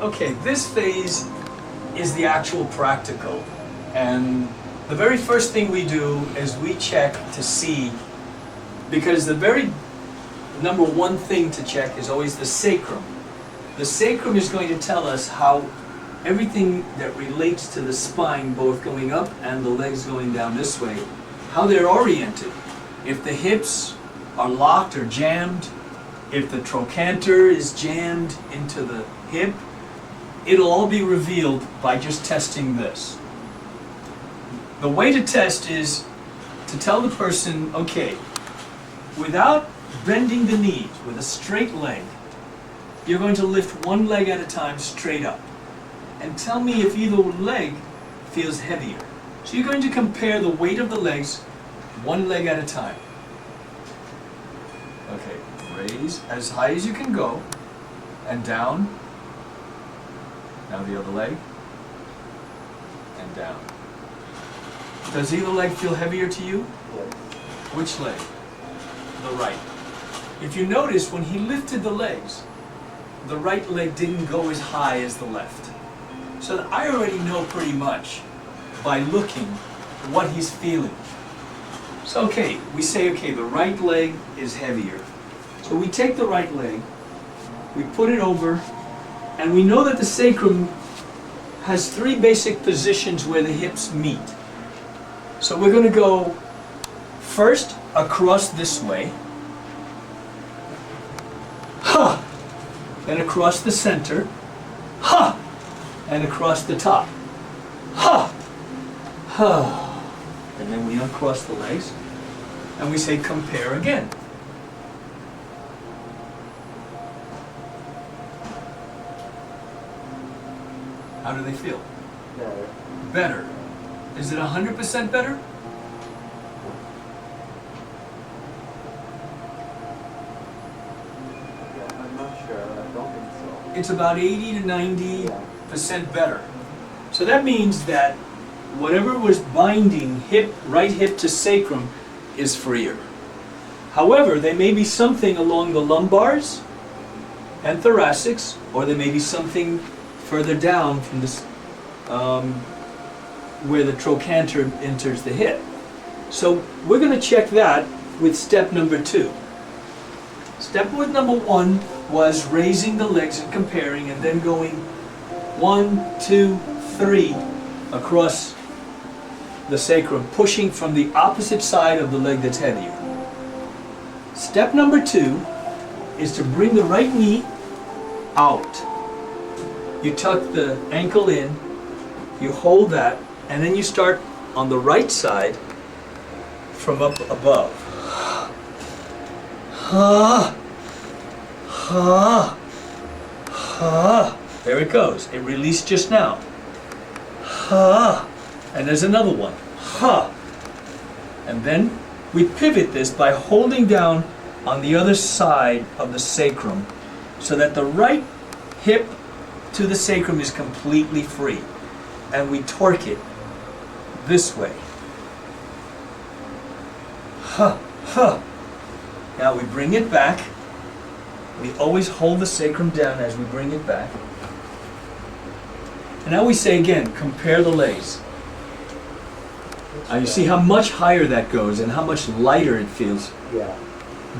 Okay, this phase is the actual practical. And the very first thing we do is we check to see, because the very number one thing to check is always the sacrum. The sacrum is going to tell us how everything that relates to the spine, both going up and the legs going down this way, how they're oriented. If the hips are locked or jammed, if the trochanter is jammed into the hip, it'll all be revealed by just testing this. The way to test is to tell the person, okay, without bending the knees, with a straight leg, you're going to lift one leg at a time straight up. And tell me if either leg feels heavier. So you're going to compare the weight of the legs, one leg at a time. Okay, raise as high as you can go, and down. Now the other leg, and down. Does either leg feel heavier to you? Yes. Which leg? The right. If you notice, when he lifted the legs, the right leg didn't go as high as the left. So I already know pretty much by looking what he's feeling. So okay, we say, okay, the right leg is heavier. So we take the right leg, we put it over, and we know that the sacrum has three basic positions where the hips meet. So we're going to go first across this way, ha, then across the center, ha, and across the top, ha, ha. And then we uncross the legs, and we say compare again. How do they feel? Better. Better. Is it 100% better? Yeah, I'm not sure. I don't think so. It's about 80 to 90% better. So that means that whatever was binding right hip to sacrum is freer. However, there may be something along the lumbars and thoracics, or there may be something further down from this, where the trochanter enters the hip. So we're going to check that with step number 2. Step number 1 was raising the legs and comparing, and then going 1, 2, 3 across the sacrum, pushing from the opposite side of the leg that's heavier. Step number 2 is to bring the right knee out. You tuck the ankle in, you hold that, and then you start on the right side from up above. Ha, ha, ha. There it goes. It released just now. Ha. And there's another one. Ha. And then we pivot this by holding down on the other side of the sacrum so that the right hip to the sacrum is completely free. And we torque it this way. Ha, ha. Now we bring it back. We always hold the sacrum down as we bring it back. And now we say again, compare the legs. Now you see how much higher that goes and how much lighter it feels. Yeah.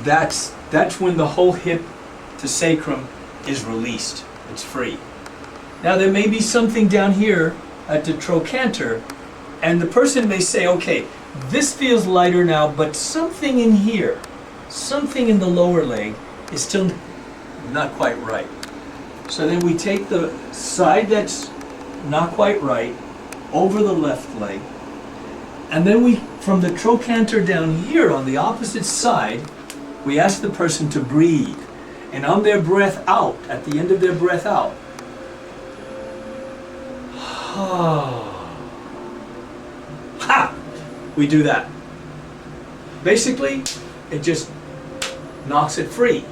That's when the whole hip to sacrum is released. It's free. Now there may be something down here at the trochanter, and the person may say, okay, this feels lighter now, but something in here, something in the lower leg is still not quite right. So then we take the side that's not quite right over the left leg, and then we, from the trochanter down here on the opposite side, we ask the person to breathe. And on their breath out, at the end of their breath out, ha! We do that. Basically, it just knocks it free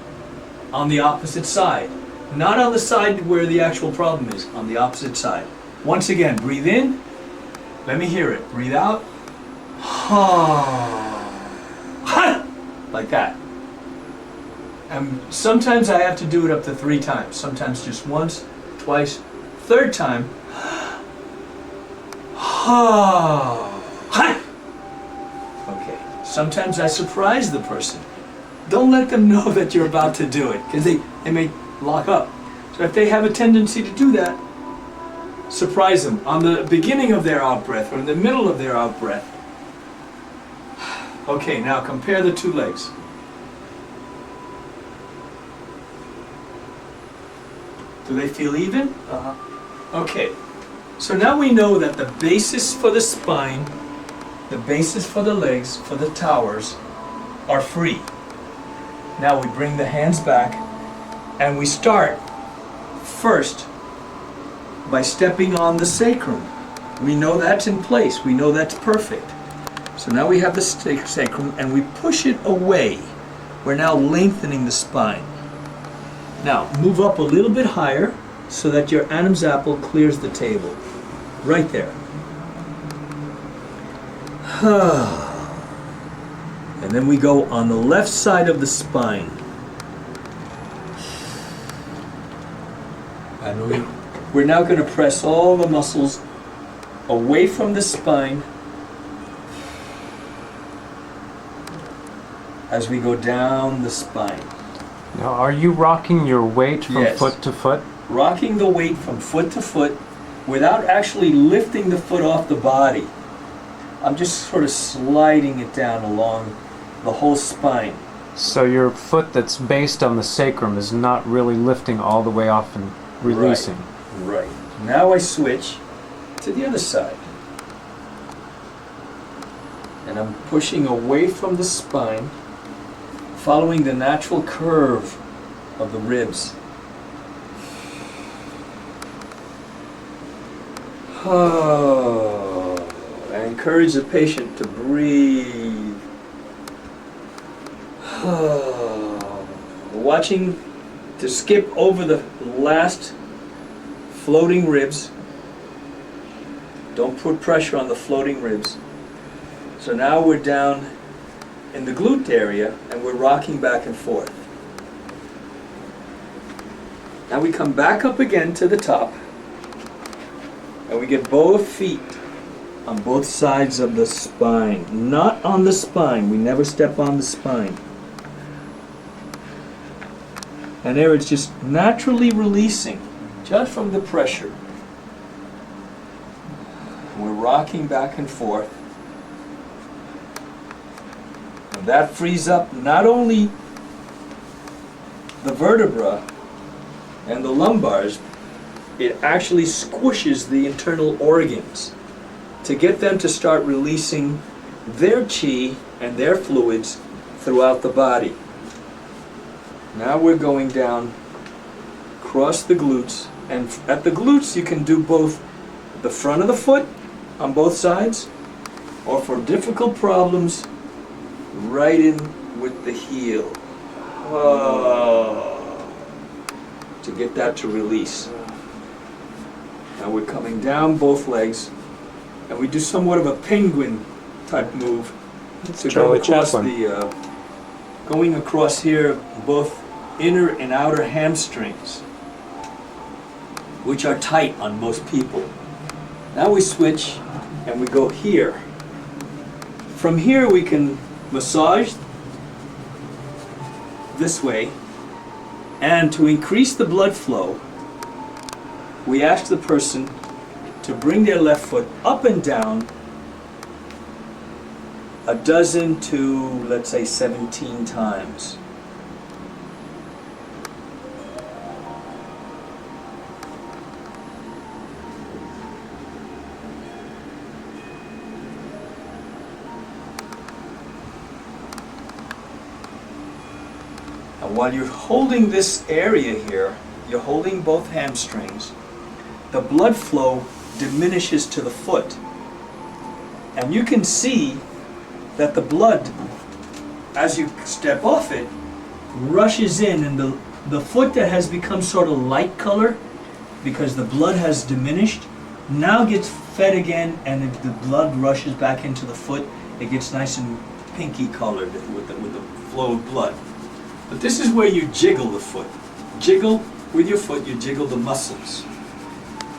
on the opposite side. Not on the side where the actual problem is, on the opposite side. Once again, breathe in. Let me hear it. Breathe out. Like that. And sometimes I have to do it up to 3 times. Sometimes just once, twice, third time. Okay, sometimes I surprise the person. Don't let them know that you're about to do it, because they may lock up. So if they have a tendency to do that, surprise them on the beginning of their out breath or in the middle of their out breath. Okay, now compare the two legs. Do they feel even? Uh-huh. Okay, so now we know that the basis for the spine, the basis for the legs, for the towers, are free. Now we bring the hands back and we start first by stepping on the sacrum. We know that's in place, we know that's perfect. So now we have the sacrum and we push it away. We're now lengthening the spine. Now move up a little bit higher so that your Adam's apple clears the table. Right there. And then we go on the left side of the spine. And we're now going to press all the muscles away from the spine as we go down the spine. Now, are you rocking your weight from Yes. foot to foot? Rocking the weight from foot to foot without actually lifting the foot off the body. I'm just sort of sliding it down along the whole spine. So your foot that's based on the sacrum is not really lifting all the way off and releasing. Right. Now I switch to the other side. And I'm pushing away from the spine, following the natural curve of the ribs. I encourage the patient to breathe. Watching to skip over the last floating ribs. Don't put pressure on the floating ribs. So now we're down in the glute area and we're rocking back and forth. Now we come back up again to the top and we get both feet on both sides of the spine. Not on the spine. We never step on the spine. And there it's just naturally releasing, just from the pressure. We're rocking back and forth. And that frees up not only the vertebra and the lumbars, it actually squishes the internal organs to get them to start releasing their chi and their fluids throughout the body. Now we're going down across the glutes, and at the glutes you can do both the front of the foot on both sides, or for difficult problems, right in with the heel. To get that to release. Now we're coming down both legs, and we do somewhat of a penguin type move to go Charlie across Chaplin. going across here, both inner and outer hamstrings, which are tight on most people. Now we switch and we go here. From here we can massage this way, and to increase the blood flow, we ask the person to bring their left foot up and down a dozen to, let's say, 17 times. And while you're holding this area here, you're holding both hamstrings, the blood flow diminishes to the foot. And you can see that the blood, as you step off it, rushes in, and the foot that has become sort of light color because the blood has diminished now gets fed again, and the blood rushes back into the foot. It gets nice and pinky colored with the flow of blood. But this is where you jiggle the foot. Jiggle, with your foot, you jiggle the muscles.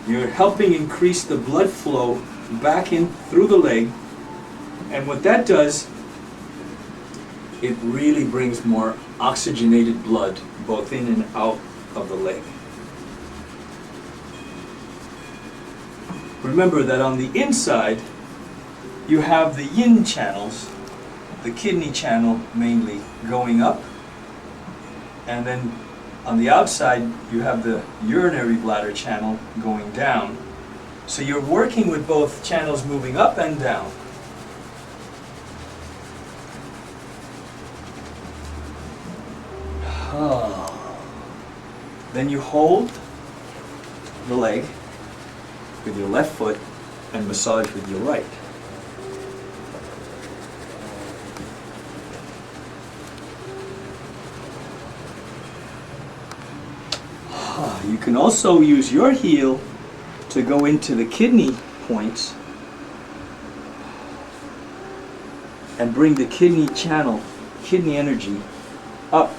You're helping increase the blood flow back in through the leg. And what that does, it really brings more oxygenated blood both in and out of the leg. Remember that on the inside, you have the yin channels, the kidney channel mainly going up, and then on the outside, you have the urinary bladder channel going down. So you're working with both channels moving up and down. Then you hold the leg with your left foot and massage with your right. You can also use your heel to go into the kidney points and bring the kidney channel, kidney energy up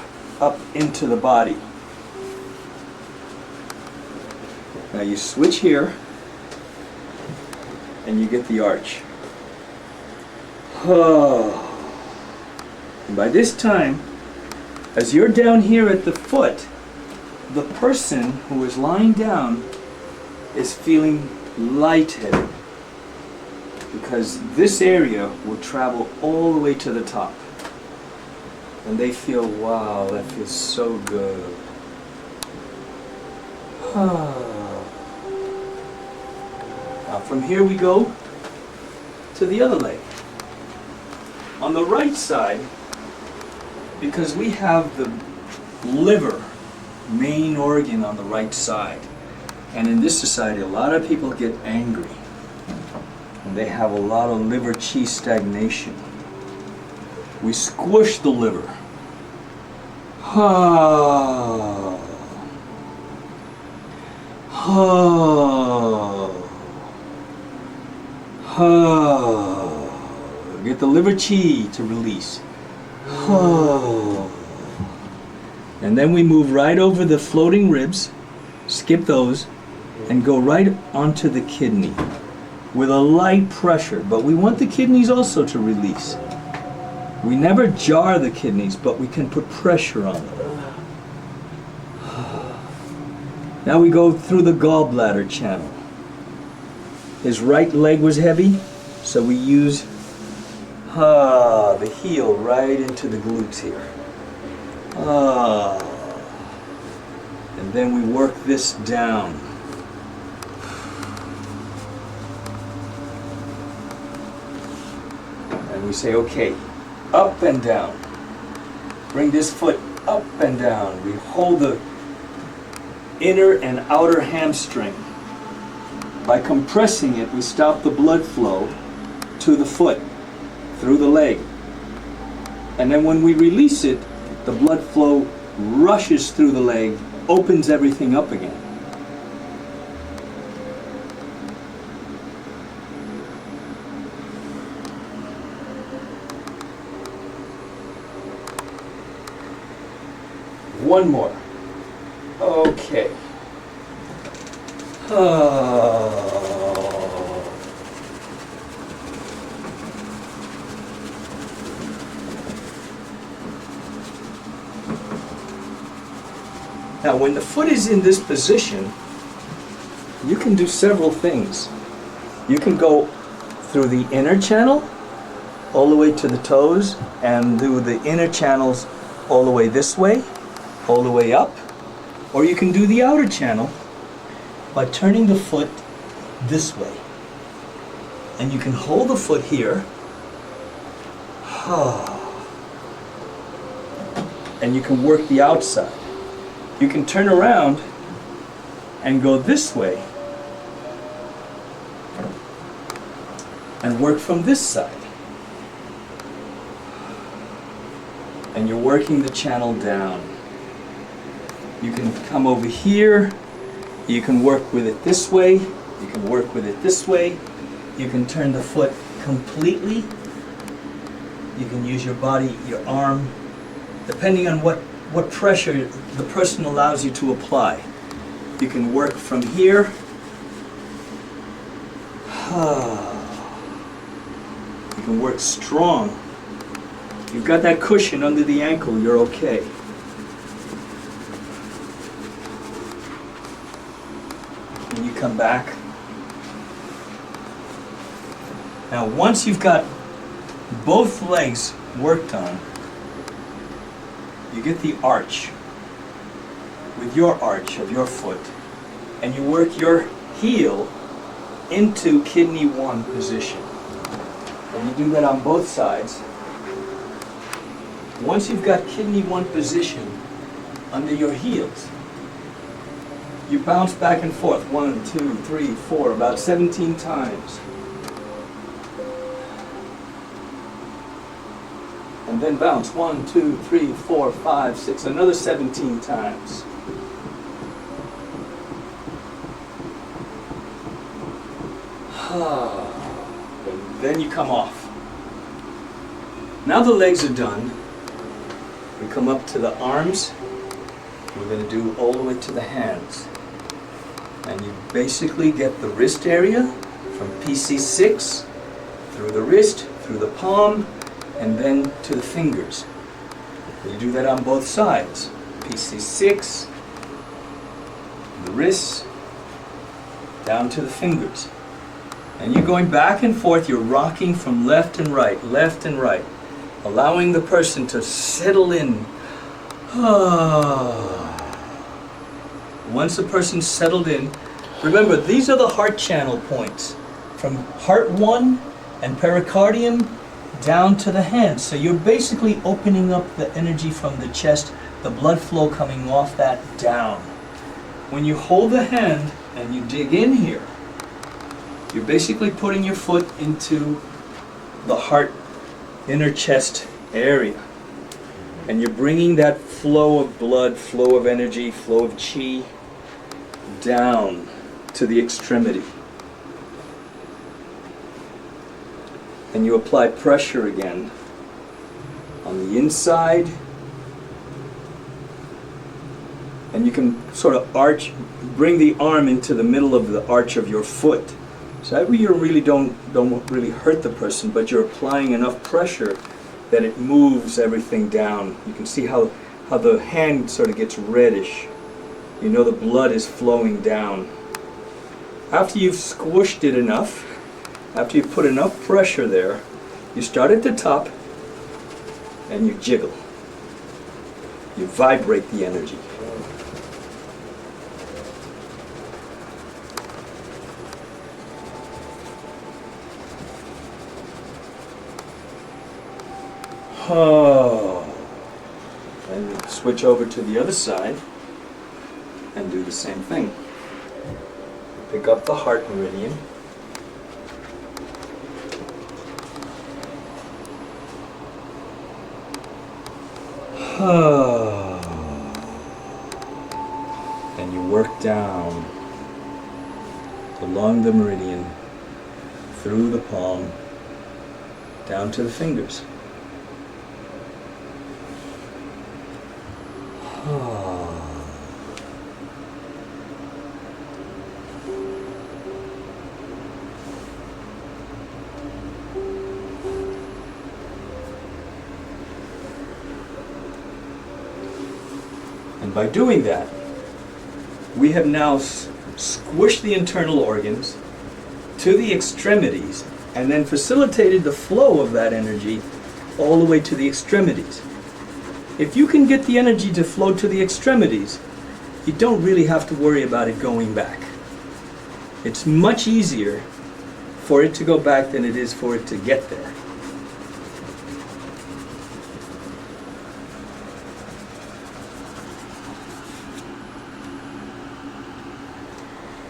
into the body. Now you switch here and you get the arch. And by this time, as you're down here at the foot, the person who is lying down is feeling lightheaded because this area will travel all the way to the top. And they feel, wow, that feels so good. Now from here we go to the other leg. On the right side, because we have the liver, main organ on the right side, and in this society a lot of people get angry and they have a lot of liver qi stagnation. We squish the liver. Get the liver qi to release. And then we move right over the floating ribs, skip those, and go right onto the kidney with a light pressure. But we want the kidneys also to release. We never jar the kidneys, but we can put pressure on them. Now we go through the gallbladder channel. His right leg was heavy, so we use the heel right into the glutes here. And then we work this down. And we say, okay, up and down. Bring this foot up and down. We hold the inner and outer hamstring. By compressing it, we stop the blood flow to the foot, through the leg. And then when we release it, the blood flow rushes through the leg, opens everything up again. One more. Okay. Now, when the foot is in this position, you can do several things. You can go through the inner channel all the way to the toes and do the inner channels all the way this way, all the way up. Or you can do the outer channel by turning the foot this way. And you can hold the foot here. And you can work the outside. You can turn around and go this way and work from this side. And you're working the channel down. You can come over here, you can work with it this way, you can work with it this way, you can turn the foot completely, you can use your body, your arm, depending on what what pressure the person allows you to apply. You can work from here. You can work strong. You've got that cushion under the ankle, you're okay. And you come back. Now once you've got both legs worked on, you get the arch with your arch of your foot, and you work your heel into kidney 1 position. And you do that on both sides. Once you've got kidney 1 position under your heels, you bounce back and forth 1, 2, 3, 4, about 17 times. And then bounce 1, 2, 3, 4, 5, 6, another 17 times. And then you come off. Now the legs are done. We come up to the arms. We're going to do all the way to the hands. And you basically get the wrist area from PC6 through the wrist, through the palm, and then to the fingers. You do that on both sides. PC6, the wrists, down to the fingers. And you're going back and forth, you're rocking from left and right, allowing the person to settle in. Once the person's settled in, remember these are the heart channel points, from heart 1 and pericardium down to the hands. So you're basically opening up the energy from the chest, the blood flow coming off that down. When you hold the hand and you dig in here, you're basically putting your foot into the heart, inner chest area. And you're bringing that flow of blood, flow of energy, flow of chi down to the extremity. And you apply pressure again on the inside. And you can sort of arch, bring the arm into the middle of the arch of your foot. So that way you really don't really hurt the person, but you're applying enough pressure that it moves everything down. You can see how the hand sort of gets reddish. You know the blood is flowing down. After you've squished it enough, after you've put enough pressure there, you start at the top and you jiggle. You vibrate the energy. And switch over to the other side and do the same thing. Pick up the heart meridian. And you work down along the meridian, through the palm, down to the fingers. And by doing that, we have now squished the internal organs to the extremities and then facilitated the flow of that energy all the way to the extremities. If you can get the energy to flow to the extremities, you don't really have to worry about it going back. It's much easier for it to go back than it is for it to get there.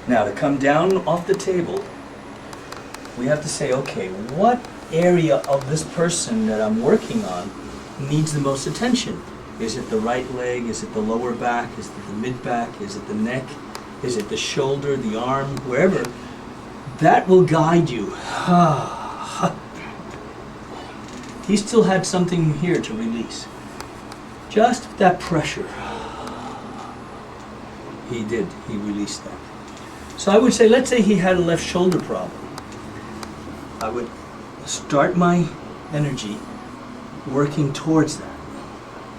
Now to come down off the table, we have to say, okay, what area of this person that I'm working on needs the most attention? Is it the right leg? Is it the lower back? Is it the mid back? Is it the neck? Is it the shoulder, the arm, wherever? That will guide you. He still had something here to release. Just that pressure. He did. He released that. So I would say, let's say he had a left shoulder problem. I would start my energy working towards that.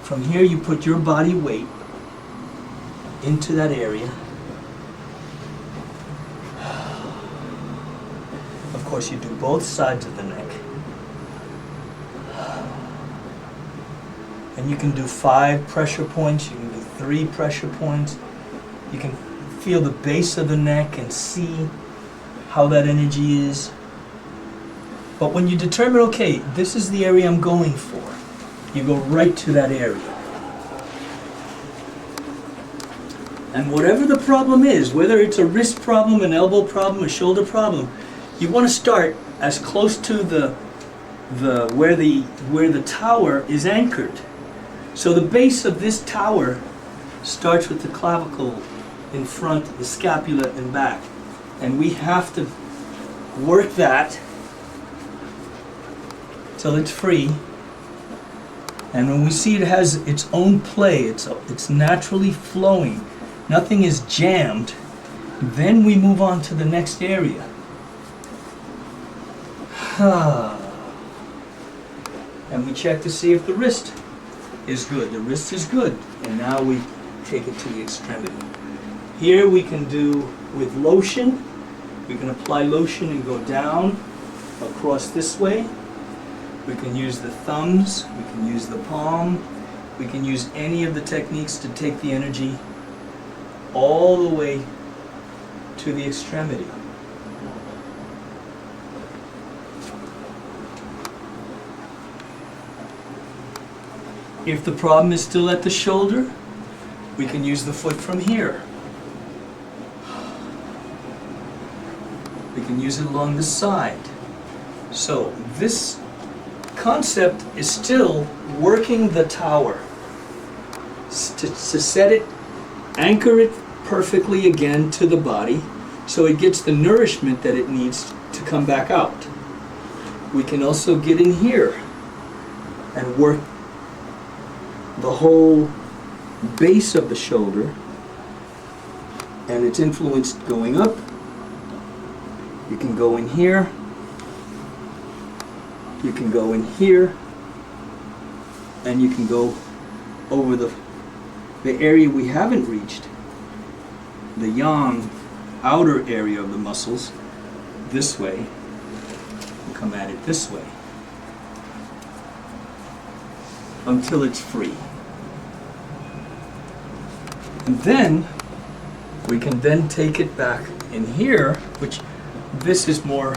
From here, you put your body weight into that area. Of course, you do both sides of the neck. And you can do 5 pressure points, you can do 3 pressure points. You can feel the base of the neck and see how that energy is. But when you determine, okay, this is the area I'm going for, you go right to that area. And whatever the problem is, whether it's a wrist problem, an elbow problem, a shoulder problem, you want to start as close to where the tower is anchored. So the base of this tower starts with the clavicle in front, the scapula in back. And we have to work that till it's free. And when we see it has its own play, it's naturally flowing, nothing is jammed, then we move on to the next area. And we check to see if the wrist is good. The wrist is good. And now we take it to the extremity. Here we can do with lotion. We can apply lotion and go down across this way. We can use the thumbs. We can use the palm. We can use any of the techniques to take the energy all the way to the extremity. If the problem is still at the shoulder, we can use the foot from here. We can use it along the side. So this concept is still working the tower to set it, anchor it perfectly again to the body so it gets the nourishment that it needs to come back out. We can also get in here and work the whole base of the shoulder, and it's influenced going up. You can go in here, you can go in here, and you can go over the area we haven't reached, the yang outer area of the muscles, this way, and come at it this way until it's free. And then we can then take it back in here, which this is more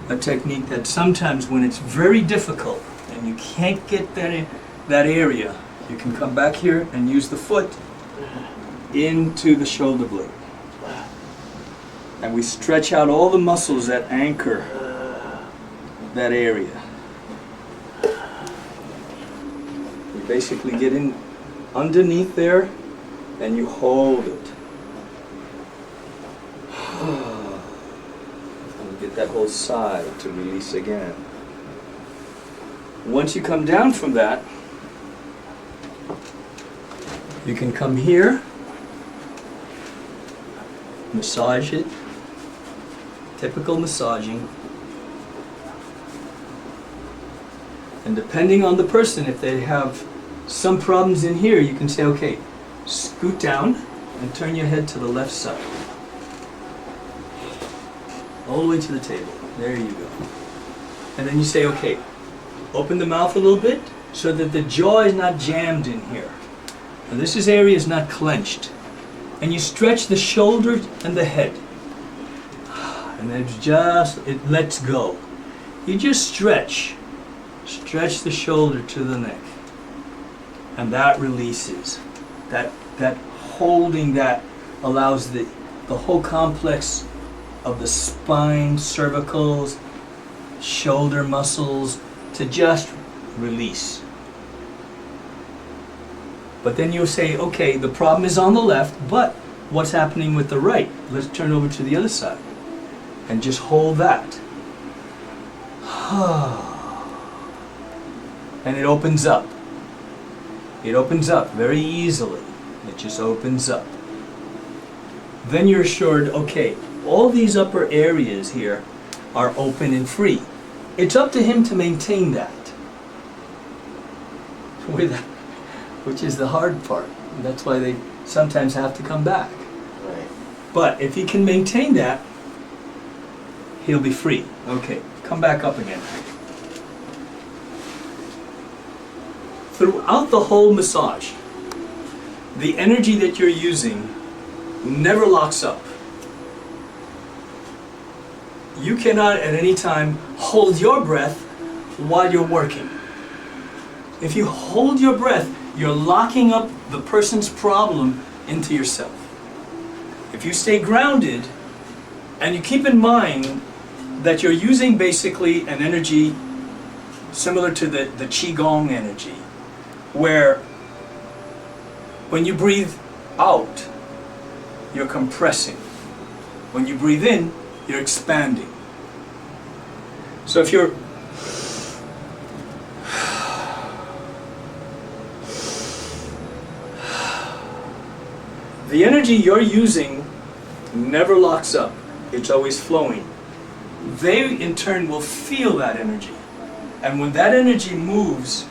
a technique that sometimes when it's very difficult and you can't get that area, you can come back here and use the foot into the shoulder blade. And we stretch out all the muscles that anchor that area. You basically get in underneath there and you hold it. And get that whole side to release again. Once you come down from that, you can come here, massage it, typical massaging. And depending on the person, if they have some problems in here, you can say, okay, scoot down and turn your head to the left side. All the way to the table. There you go. And then you say, okay, open the mouth a little bit so that the jaw is not jammed in here. And this area is not clenched. And you stretch the shoulders and the head. And then it lets go. You just stretch. Stretch the shoulder to the neck. And that releases. That holding that allows the whole complex of the spine, cervicals, shoulder muscles to just release. But then you'll say, okay, the problem is on the left, but what's happening with the right? Let's turn over to the other side and just hold that. And it opens up. It opens up very easily. It just opens up. Then you're assured, okay, all these upper areas here are open and free. It's up to him to maintain that. Which is the hard part. And that's why they sometimes have to come back. Right. But if he can maintain that, he'll be free. Okay, come back up again. Throughout the whole massage, the energy that you're using never locks up. You cannot at any time hold your breath while you're working. If you hold your breath, you're locking up the person's problem into yourself. If you stay grounded and you keep in mind that you're using basically an energy similar to the Qigong energy, where when you breathe out, you're compressing. When you breathe in, you're expanding. So if you're the energy you're using never locks up. It's always flowing. They in turn will feel that energy. And when that energy moves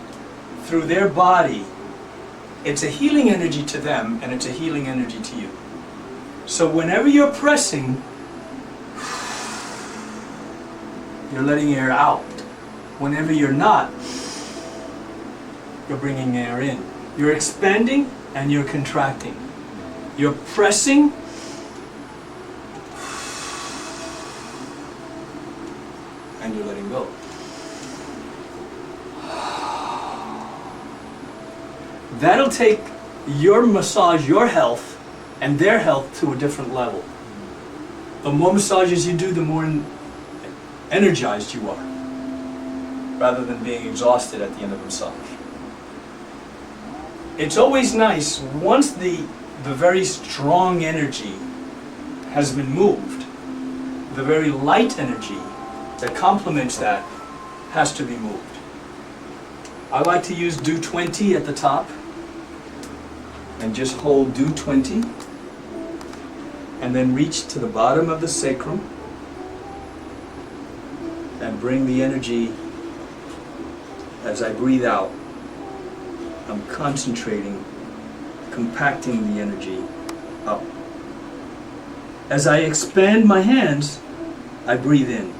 through their body, it's a healing energy to them and it's a healing energy to you. So whenever you're pressing, you're letting air out. Whenever you're not, you're bringing air in. You're expanding and you're contracting. You're pressing and you're letting go. That'll take your massage, your health, and their health to a different level. The more massages you do, the more energized you are, rather than being exhausted at the end of the massage. It's always nice, once the very strong energy has been moved, the very light energy that complements that has to be moved. I like to use do 20 at the top and just hold do 20 and then reach to the bottom of the sacrum and bring the energy. As I breathe out, I'm concentrating, compacting the energy up. As I expand my hands, I breathe in.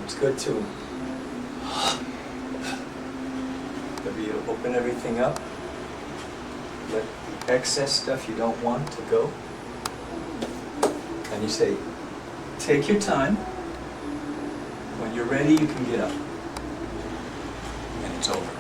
It's good to maybe you open everything up, let the excess stuff you don't want to go, and you say, take your time. When you're ready, you can get up, and it's over.